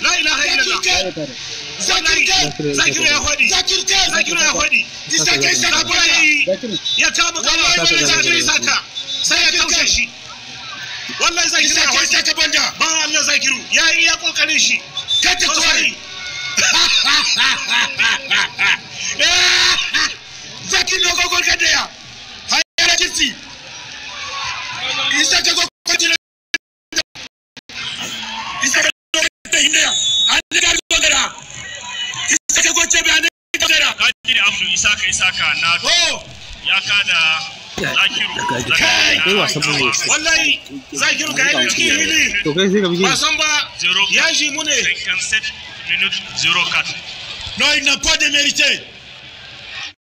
لا اله الا الله ذاكر يا هودي ذاكر يا هودي يا كابو ذاكر يساكا سيكوشي شي والله ذاكر يا هودي ساكا بندا با الله ذاكر يا kokarin shi kada tsori ذاكر لو gol kada ya hayara kiti isaka go continue isaka hinda anda gogara isaka go chebe anda gogara kadi Abdu Isaka na ya kada Zakiru wallahi Zakiru ga yana cikin hili to kai sai ka bi ba san ba ya ji mu ne 57 minutes 04 non il n'a pas de mérité